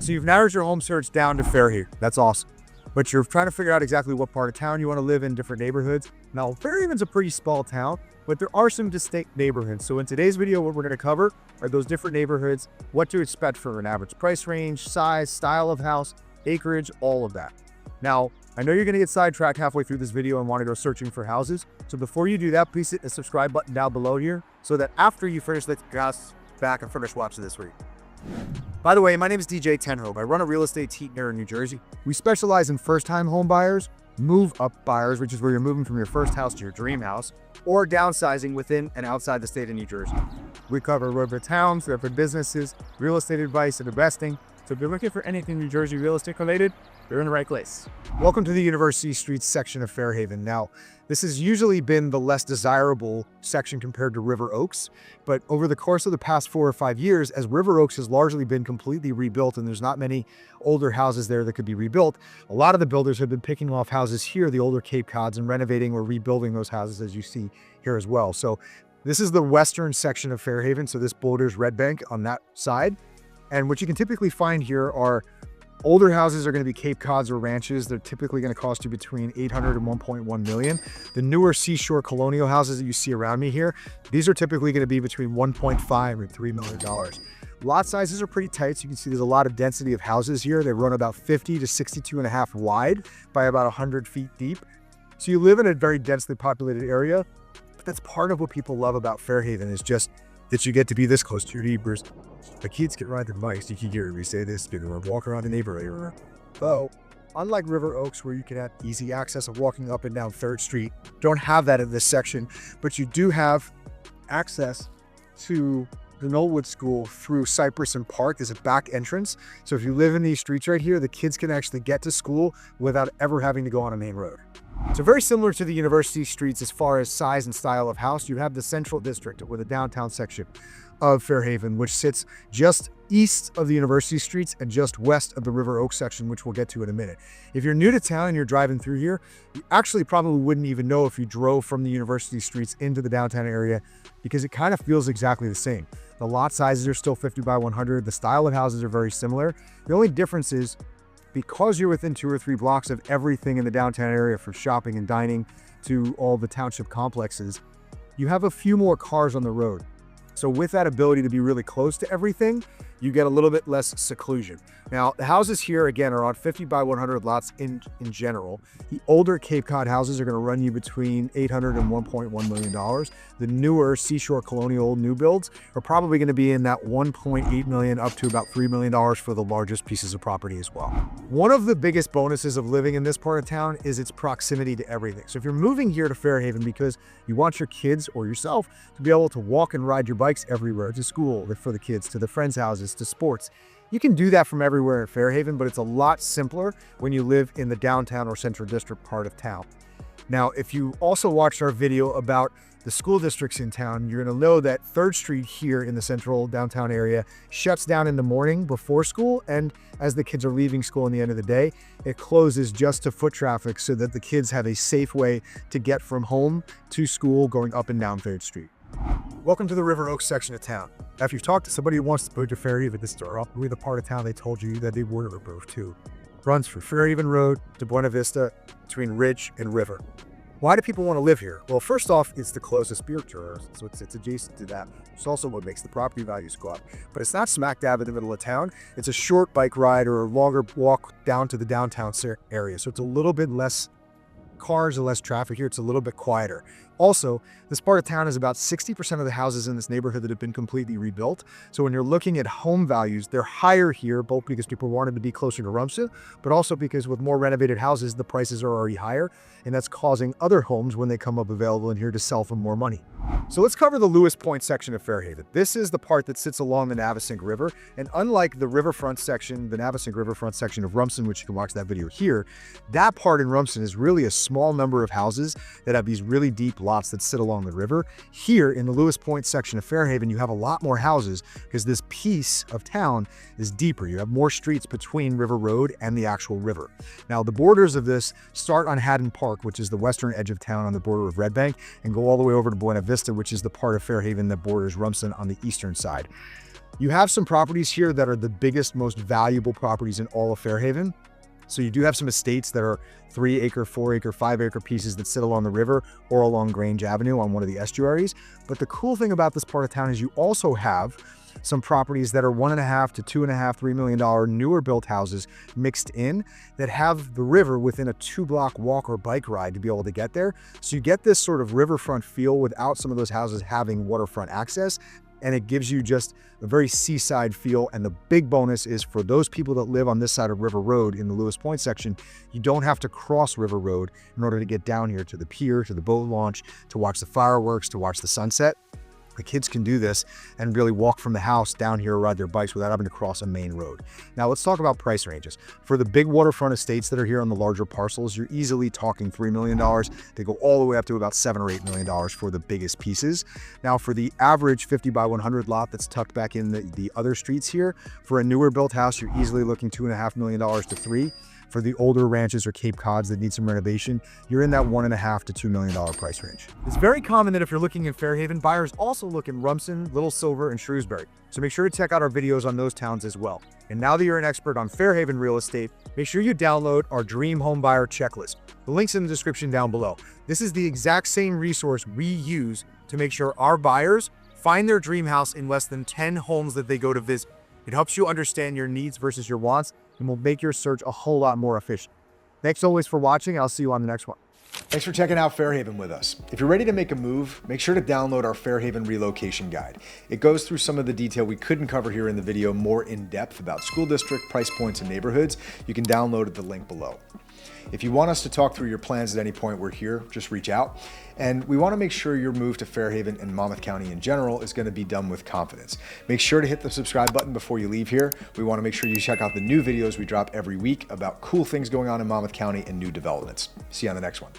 So you've narrowed your home search down to Fairhaven. That's awesome. But you're trying to figure out exactly what part of town you want to live in, different neighborhoods. Now, Fairhaven's a pretty small town, but there are some distinct neighborhoods. So in today's video, what we're going to cover are those different neighborhoods, what to expect for an average price range, size, style of house, acreage, all of that. Now, I know you're going to get sidetracked halfway through this video and want to go searching for houses. So before you do that, please hit the subscribe button down below here so that after you finish, let's go back and finish watching this video. By the way, my name is DJ Ten Hoeve. I run a real estate team here in New Jersey. We specialize in first-time home buyers, move-up buyers, which is where you're moving from your first house to your dream house, or downsizing within and outside the state of New Jersey. We cover river towns, river businesses, real estate advice, and investing. So if you're looking for anything New Jersey real estate related, you're in the right place. Welcome to the University Streets section of Fairhaven. Now, this has usually been the less desirable section compared to River Oaks, but over the course of the past 4 or 5 years, as River Oaks has largely been completely rebuilt and there's not many older houses there that could be rebuilt, a lot of the builders have been picking off houses here, the older Cape Cods, and renovating or rebuilding those houses as you see here as well. So this is the western section of Fairhaven, so this borders Red Bank on that side. And what you can typically find here are older houses are going to be Cape Cods or ranches. They're typically going to cost you between $800 and $1.1 million. The newer Seashore Colonial houses that you see around me here, these are typically going to be between $1.5 and $3 million. Lot sizes are pretty tight. So you can see there's a lot of density of houses here. They run about 50 to 62.5 wide by about 100 feet deep. So you live in a very densely populated area, but that's part of what people love about Fairhaven is just that you get to be this close to your neighbors. The kids can ride their bikes. You can hear me say this, or walk around the neighborhood. So, unlike River Oaks, where you can have easy access of walking up and down 3rd Street, don't have that in this section, but you do have access to the Knollwood School through Cypress and Park. There's a back entrance. So if you live in these streets right here, the kids can actually get to school without ever having to go on a main road. So very similar to the University Streets as far as size and style of house, you have the Central District or the downtown section of Fairhaven, which sits just east of the University Streets and just west of the River Oaks section, which we'll get to in a minute. If you're new to town and you're driving through here, you actually probably wouldn't even know if you drove from the University Streets into the downtown area because it kind of feels exactly the same. The lot sizes are still 50 by 100. The style of houses are very similar. The only difference is because you're within 2 or 3 blocks of everything in the downtown area, from shopping and dining to all the township complexes, you have a few more cars on the road. So with that ability to be really close to everything, you get a little bit less seclusion. Now, the houses here, again, are on 50 by 100 lots in general. The older Cape Cod houses are going to run you between $800 and $1.1 million. The newer Seashore Colonial new builds are probably going to be in that $1.8 million up to about $3 million for the largest pieces of property as well. One of the biggest bonuses of living in this part of town is its proximity to everything. So if you're moving here to Fairhaven because you want your kids or yourself to be able to walk and ride your bikes everywhere, to school, for the kids, to the friends' houses, to sports, you can do that from everywhere in Fairhaven, but it's a lot simpler when you live in the downtown or central district part of town. Now, if you also watched our video about the school districts in town, you're going to know that 3rd Street here in the central downtown area shuts down in the morning before school, and as the kids are leaving school in the end of the day, it closes just to foot traffic so that the kids have a safe way to get from home to school going up and down 3rd Street. Welcome to the River Oaks section of town. Now, if you've talked to somebody who wants to move to Fairhaven, this is probably the part of town they told you that they were to move to. Runs from Fairhaven Road to Buena Vista between Ridge and River. Why do people want to live here? Well, first off, it's the closest beer tours, so it's adjacent to that. It's also what makes the property values go up. But it's not smack dab in the middle of town. It's a short bike ride or a longer walk down to the downtown area. So it's a little bit less cars and less traffic here. It's a little bit quieter. Also, this part of town is about 60% of the houses in this neighborhood that have been completely rebuilt. So when you're looking at home values, they're higher here, both because people wanted to be closer to Rumson, but also because with more renovated houses, the prices are already higher. And that's causing other homes, when they come up available in here, to sell for more money. So let's cover the Lewis Point section of Fairhaven. This is the part that sits along the Navesink River. And unlike the riverfront section, the Navesink riverfront section of Rumson, which you can watch that video here, that part in Rumson is really a small number of houses that have these really deep lots that sit along the river. Here in the Lewis Point section of Fairhaven, you have a lot more houses because this piece of town is deeper. You have more streets between River Road and the actual river. Now, the borders of this start on Haddon Park, which is the western edge of town on the border of Red Bank, and go all the way over to Buena Vista, which is the part of Fairhaven that borders Rumson on the eastern side. You have some properties here that are the biggest, most valuable properties in all of Fairhaven. So you do have some estates that are 3-acre, 4-acre, 5-acre pieces that sit along the river or along Grange Avenue on one of the estuaries. But the cool thing about this part of town is you also have some properties that are $1.5 to $2.5, $3 million newer built houses mixed in that have the river within a 2-block walk or bike ride to be able to get there. So you get this sort of riverfront feel without some of those houses having waterfront access. And it gives you just a very seaside feel. And the big bonus is for those people that live on this side of River Road in the Lewis Point section, you don't have to cross River Road in order to get down here to the pier, to the boat launch, to watch the fireworks, to watch the sunset. The kids can do this and really walk from the house down here or ride their bikes without having to cross a main road. Now let's talk about price ranges. For the big waterfront estates that are here on the larger parcels, you're easily talking $3 million. They go all the way up to about $7 or $8 million for the biggest pieces. Now for the average 50 by 100 lot that's tucked back in the other streets here, for a newer built house, you're easily looking $2.5 million to $3 million. For the older ranches or Cape Cods that need some renovation, you're in that $1.5 to $2 million price range. It's very common that if you're looking in Fairhaven, buyers also look in Rumson, Little Silver, and Shrewsbury. So make sure to check out our videos on those towns as well. And now that you're an expert on Fairhaven real estate, make sure you download our Dream Home Buyer Checklist. The link's in the description down below. This is the exact same resource we use to make sure our buyers find their dream house in less than 10 homes that they go to visit. It helps you understand your needs versus your wants and will make your search a whole lot more efficient. Thanks always for watching. I'll see you on the next one. Thanks for checking out Fairhaven with us. If you're ready to make a move, make sure to download our Fairhaven relocation guide. It goes through some of the detail we couldn't cover here in the video more in depth about school district, price points, and neighborhoods. You can download at the link below. If you want us to talk through your plans at any point, we're here. Just reach out. And we want to make sure your move to Fairhaven and Monmouth County in general is going to be done with confidence. Make sure to hit the subscribe button before you leave here. We want to make sure you check out the new videos we drop every week about cool things going on in Monmouth County and new developments. See you on the next one.